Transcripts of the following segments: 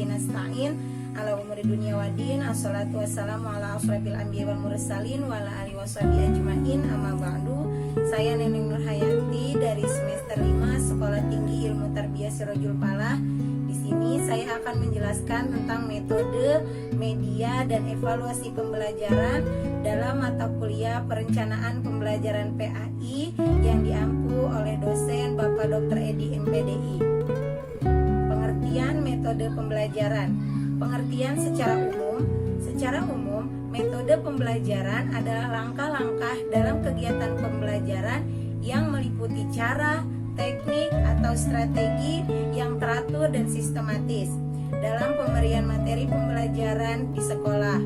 nasta'in ala umuri dunia waddin. Assalatu wassalamu ala asrofil anbiya wal mursalin wa ala alihi washabihi ajmain. Amma ba'du. Saya Neneng Nurhayati dari semester 5 Sekolah Tinggi Ilmu Tarbiyah Sirajul Falah. Di sini saya akan menjelaskan tentang metode, media, dan evaluasi pembelajaran dalam mata kuliah Perencanaan Pembelajaran PAI yang diampu oleh dosen Bapak Dr. Edi MPDI. Pengertian metode pembelajaran. Pengertian secara umum. Secara umum, metode pembelajaran adalah langkah-langkah dalam kegiatan pembelajaran yang meliputi cara, teknik, atau strategi yang teratur dan sistematis dalam pemberian materi pembelajaran di sekolah,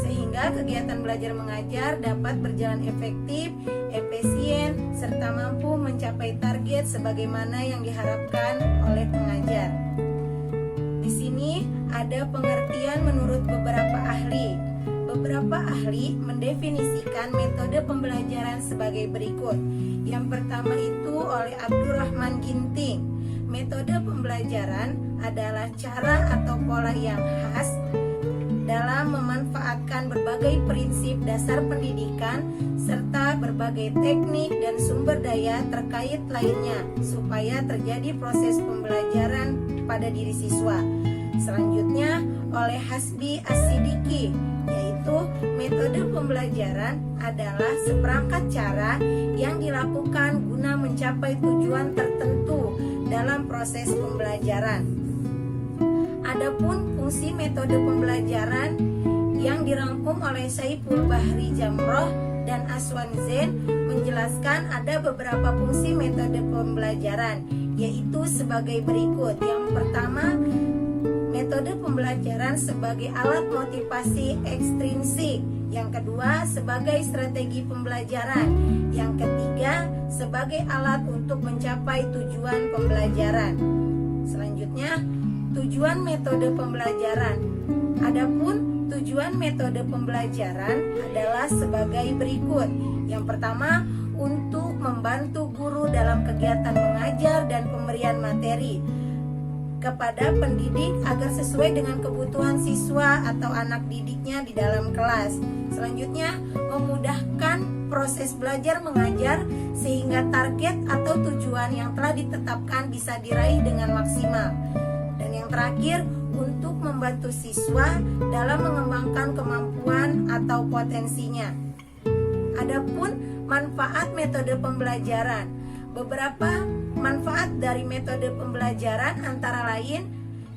sehingga kegiatan belajar mengajar dapat berjalan efektif, efisien, serta mampu mencapai target sebagaimana yang diharapkan oleh pengajar. Di sini ada pengertian menurut beberapa ahli. Beberapa ahli mendefinisikan metode pembelajaran sebagai berikut. Yang pertama itu oleh Abdurrahman Ginting. Metode pembelajaran adalah cara atau pola yang khas dalam memanfaatkan berbagai prinsip dasar pendidikan serta berbagai teknik dan sumber daya terkait lainnya supaya terjadi proses pembelajaran pada diri siswa. Selanjutnya oleh Hasbi As-Siddiqi, yaitu metode pembelajaran adalah seperangkat cara yang dilakukan guna mencapai tujuan tertentu dalam proses pembelajaran. Adapun fungsi metode pembelajaran yang dirangkum oleh Saiful Bahri Jamroh dan Aswan Zain menjelaskan ada beberapa fungsi metode pembelajaran, yaitu sebagai berikut. Yang pertama, metode pembelajaran sebagai alat motivasi ekstrinsik. Yang kedua, sebagai strategi pembelajaran. Yang ketiga, sebagai alat untuk mencapai tujuan pembelajaran. Selanjutnya, tujuan metode pembelajaran. Adapun tujuan metode pembelajaran adalah sebagai berikut. Yang pertama, untuk membantu guru dalam kegiatan mengajar dan pemberian materi kepada pendidik agar sesuai dengan kebutuhan siswa atau anak didiknya di dalam kelas. Selanjutnya, memudahkan proses belajar mengajar sehingga target atau tujuan yang telah ditetapkan bisa diraih dengan maksimal. Dan yang terakhir, untuk membantu siswa dalam mengembangkan kemampuan atau potensinya. Adapun manfaat metode pembelajaran. Beberapa manfaat dari metode pembelajaran antara lain,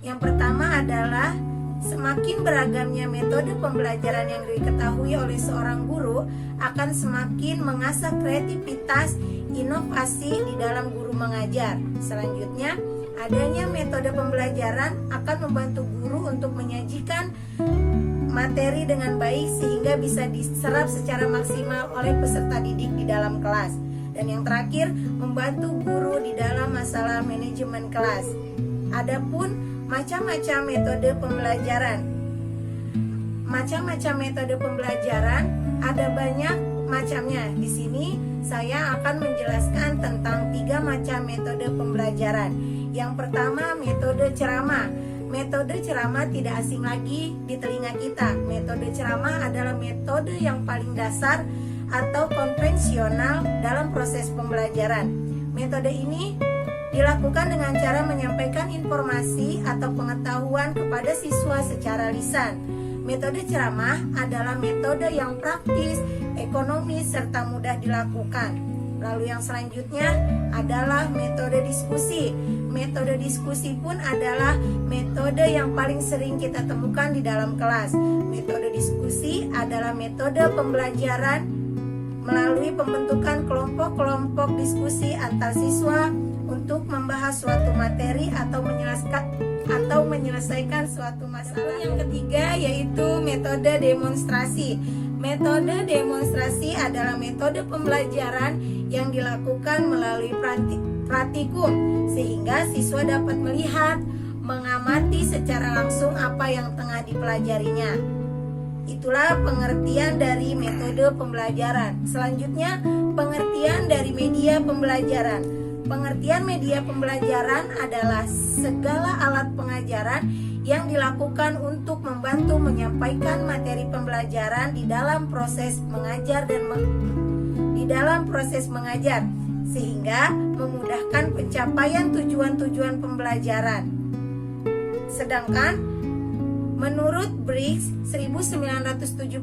yang pertama adalah semakin beragamnya metode pembelajaran yang diketahui oleh seorang guru akan semakin mengasah kreativitas, inovasi di dalam guru mengajar. Selanjutnya, adanya metode pembelajaran akan membantu guru untuk menyajikan materi dengan baik sehingga bisa diserap secara maksimal oleh peserta didik di dalam kelas. Dan yang terakhir, membantu guru di dalam masalah manajemen kelas. Adapun macam-macam metode pembelajaran. Macam-macam metode pembelajaran ada banyak macamnya. Di sini saya akan menjelaskan tentang 3 macam metode pembelajaran. Yang pertama, metode ceramah. Metode ceramah tidak asing lagi di telinga kita. Metode ceramah adalah metode yang paling dasar atau konvensional dalam proses pembelajaran. Metode ini dilakukan dengan cara menyampaikan informasi atau pengetahuan kepada siswa secara lisan. Metode ceramah adalah metode yang praktis, ekonomis, serta mudah dilakukan. Lalu yang selanjutnya adalah metode diskusi. Metode diskusi pun adalah metode yang paling sering kita temukan di dalam kelas. Metode diskusi adalah metode pembelajaran melalui pembentukan kelompok-kelompok diskusi antar siswa untuk membahas suatu materi atau menyelesaikan suatu masalah. Yang ketiga yaitu metode demonstrasi. Metode demonstrasi adalah metode pembelajaran yang dilakukan melalui praktikum sehingga siswa dapat melihat, mengamati secara langsung apa yang tengah dipelajarinya. Itulah pengertian dari metode pembelajaran. Selanjutnya, pengertian dari media pembelajaran. Pengertian media pembelajaran adalah segala alat pengajaran yang dilakukan untuk membantu menyampaikan materi pembelajaran di dalam proses mengajar sehingga memudahkan pencapaian tujuan-tujuan pembelajaran. Sedangkan menurut Briggs 1977,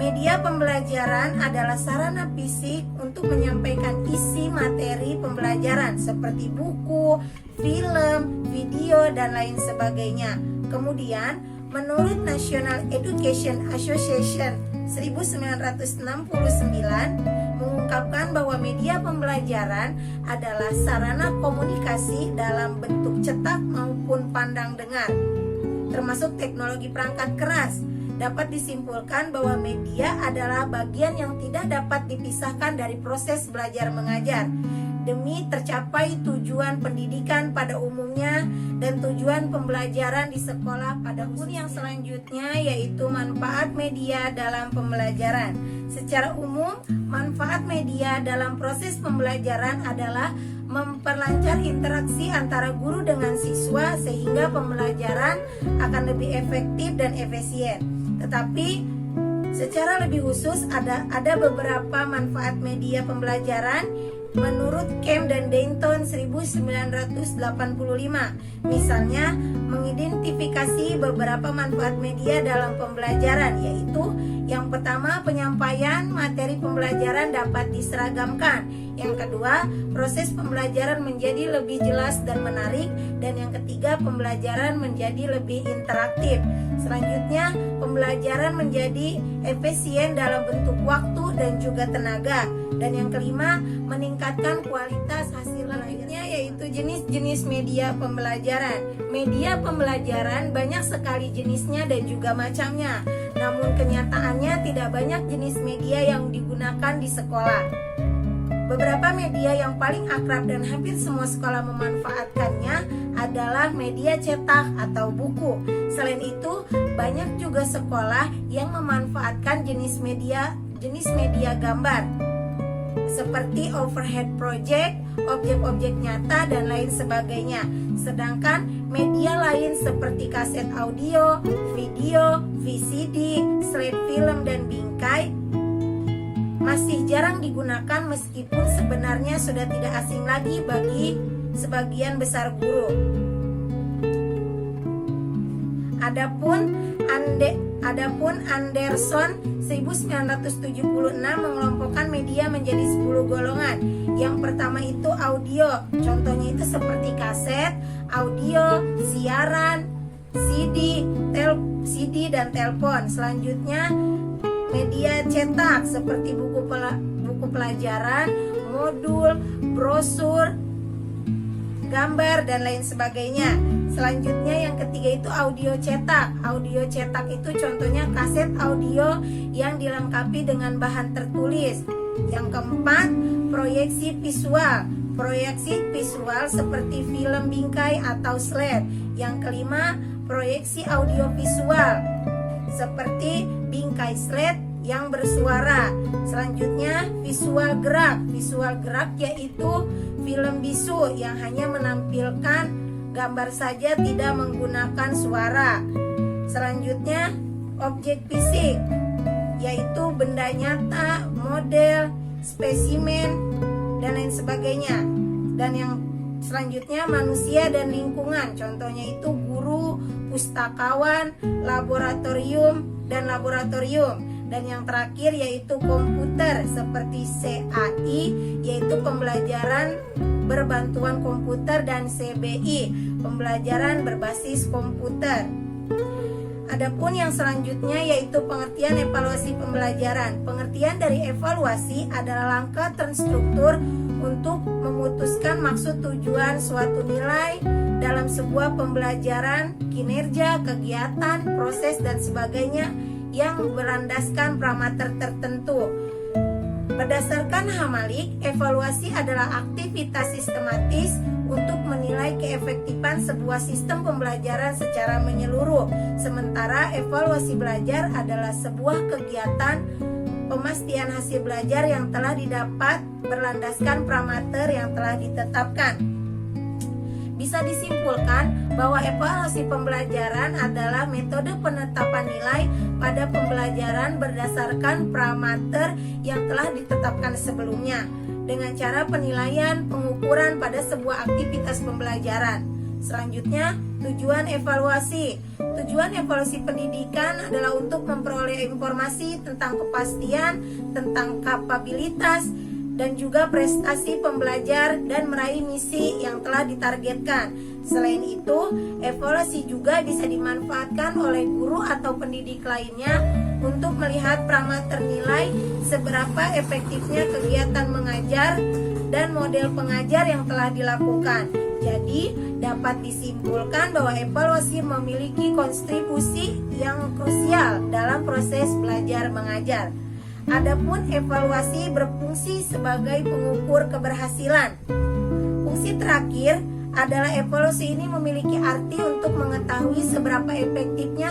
media pembelajaran adalah sarana fisik untuk menyampaikan isi materi pembelajaran seperti buku, film, video, dan lain sebagainya. Kemudian, menurut National Education Association 1969 mengungkapkan bahwa media pembelajaran adalah sarana komunikasi dalam bentuk cetak maupun pandang dengar, termasuk teknologi perangkat keras. Dapat disimpulkan bahwa media adalah bagian yang tidak dapat dipisahkan dari proses belajar mengajar demi tercapai tujuan pendidikan pada umumnya dan tujuan pembelajaran di sekolah pada khususnya. Yang selanjutnya yaitu manfaat media dalam pembelajaran. Secara umum, manfaat media dalam proses pembelajaran adalah memperlancar interaksi antara guru dengan siswa sehingga pembelajaran akan lebih efektif dan efisien. Tetapi secara lebih khusus ada beberapa manfaat media pembelajaran menurut Kemp dan Dayton 1985. Misalnya, mengidentifikasi beberapa manfaat media dalam pembelajaran, yaitu yang pertama, penyampaian materi pembelajaran dapat diseragamkan. Yang kedua, proses pembelajaran menjadi lebih jelas dan menarik. Dan yang ketiga, pembelajaran menjadi lebih interaktif. Selanjutnya, pembelajaran menjadi efisien dalam bentuk waktu dan juga tenaga. Dan yang kelima, meningkatkan kualitas hasil lainnya, yaitu jenis-jenis media pembelajaran. Media pembelajaran banyak sekali jenisnya dan juga macamnya. Namun kenyataannya tidak banyak jenis media yang digunakan di sekolah. Beberapa media yang paling akrab dan hampir semua sekolah memanfaatkannya adalah media cetak atau buku. Selain itu, banyak juga sekolah yang memanfaatkan jenis media gambar seperti overhead project, objek-objek nyata, dan lain sebagainya. Sedangkan media lain seperti kaset audio, video, VCD, slide film, dan bingkai masih jarang digunakan meskipun sebenarnya sudah tidak asing lagi bagi sebagian besar guru. Adapun Anderson 1976 mengelompokkan media menjadi 10 golongan. Yang pertama itu audio, contohnya itu seperti kaset, audio, siaran, CD dan telepon. Selanjutnya media cetak seperti buku pelajaran, modul, brosur, gambar, dan lain sebagainya. Selanjutnya yang ketiga itu audio cetak. Audio cetak itu contohnya kaset audio yang dilengkapi dengan bahan tertulis. Yang keempat, proyeksi visual. Proyeksi visual seperti film bingkai atau slide. Yang kelima, proyeksi audio visual seperti bingkai slide yang bersuara. Selanjutnya visual gerak. Visual gerak yaitu film bisu yang hanya menampilkan gambar saja, tidak menggunakan suara. Selanjutnya objek fisik yaitu benda nyata, model, spesimen, dan lain sebagainya. Dan yang selanjutnya manusia dan lingkungan, contohnya itu guru, pustakawan, laboratorium, dan laboratorium. Dan yang terakhir yaitu komputer seperti CAI yaitu pembelajaran berbantuan komputer, dan CBI pembelajaran berbasis komputer. Adapun yang selanjutnya yaitu pengertian evaluasi pembelajaran. Pengertian dari evaluasi adalah langkah terstruktur untuk memutuskan maksud tujuan suatu nilai dalam sebuah pembelajaran, kinerja, kegiatan, proses, dan sebagainya yang berlandaskan parameter tertentu. Berdasarkan Hamalik, evaluasi adalah aktivitas sistematis untuk menilai keefektifan sebuah sistem pembelajaran secara menyeluruh. Sementara evaluasi belajar adalah sebuah kegiatan pemastian hasil belajar yang telah didapat berlandaskan parameter yang telah ditetapkan. Bisa disimpulkan bahwa evaluasi pembelajaran adalah metode penetapan nilai pada pembelajaran berdasarkan parameter yang telah ditetapkan sebelumnya dengan cara penilaian pengukuran pada sebuah aktivitas pembelajaran. Selanjutnya, tujuan evaluasi. Tujuan evaluasi pendidikan adalah untuk memperoleh informasi tentang kepastian, tentang kapabilitas, dan juga prestasi pembelajar dan meraih misi yang telah ditargetkan. Selain itu, evaluasi juga bisa dimanfaatkan oleh guru atau pendidik lainnya untuk melihat parameter nilai seberapa efektifnya kegiatan mengajar dan model pengajar yang telah dilakukan. Jadi, dapat disimpulkan bahwa evaluasi memiliki kontribusi yang krusial dalam proses belajar mengajar. Adapun evaluasi berfungsi sebagai pengukur keberhasilan. Fungsi terakhir adalah evaluasi ini memiliki arti untuk mengetahui seberapa efektifnya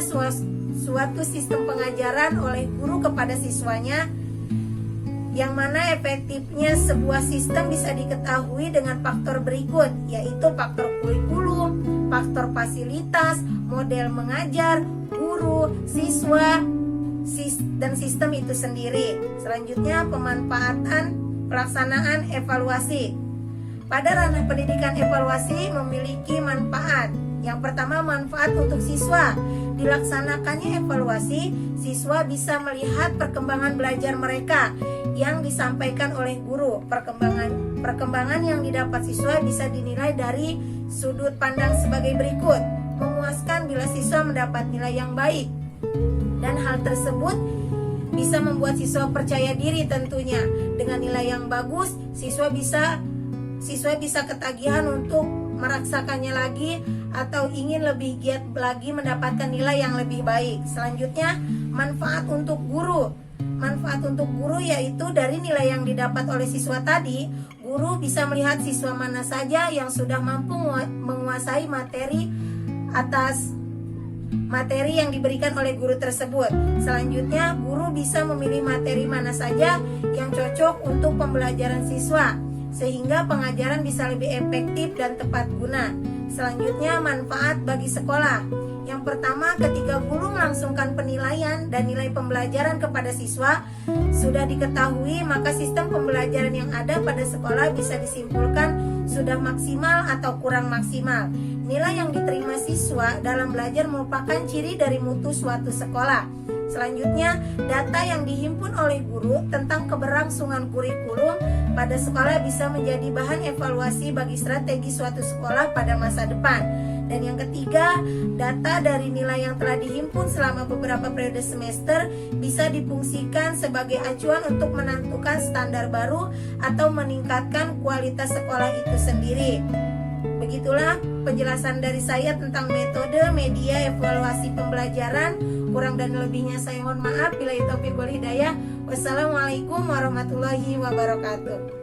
suatu sistem pengajaran oleh guru kepada siswanya, yang mana efektifnya sebuah sistem bisa diketahui dengan faktor berikut, yaitu faktor kurikulum, faktor fasilitas, model mengajar, guru, siswa, dan sistem itu sendiri. Selanjutnya, pemanfaatan pelaksanaan evaluasi. Pada ranah pendidikan, evaluasi memiliki manfaat. Yang pertama, manfaat untuk siswa. Dilaksanakannya evaluasi, siswa bisa melihat perkembangan belajar mereka yang disampaikan oleh guru. Perkembangan yang didapat siswa bisa dinilai dari sudut pandang sebagai berikut. Memuaskan bila siswa mendapat nilai yang baik, dan hal tersebut bisa membuat siswa percaya diri tentunya. Dengan nilai yang bagus, siswa bisa ketagihan untuk meraksakannya lagi atau ingin lebih giat lagi mendapatkan nilai yang lebih baik. Selanjutnya, manfaat untuk guru. Manfaat untuk guru yaitu dari nilai yang didapat oleh siswa tadi, guru bisa melihat siswa mana saja yang sudah mampu menguasai materi yang diberikan oleh guru tersebut. Selanjutnya, guru bisa memilih materi mana saja yang cocok untuk pembelajaran siswa, sehingga pengajaran bisa lebih efektif dan tepat guna. Selanjutnya, manfaat bagi sekolah. Yang pertama, ketika guru melangsungkan penilaian dan nilai pembelajaran kepada siswa sudah diketahui, maka sistem pembelajaran yang ada pada sekolah bisa disimpulkan sudah maksimal atau kurang maksimal. Nilai yang diterima siswa dalam belajar merupakan ciri dari mutu suatu sekolah. Selanjutnya, data yang dihimpun oleh guru tentang keberlangsungan kurikulum pada sekolah bisa menjadi bahan evaluasi bagi strategi suatu sekolah pada masa depan. Dan yang ketiga, data dari nilai yang telah dihimpun selama beberapa periode semester bisa difungsikan sebagai acuan untuk menentukan standar baru atau meningkatkan kualitas sekolah itu sendiri. Begitulah penjelasan dari saya tentang metode media evaluasi pembelajaran. Kurang dan lebihnya saya mohon maaf. Billahi taufiq wal hidayah. Wassalamualaikum warahmatullahi wabarakatuh.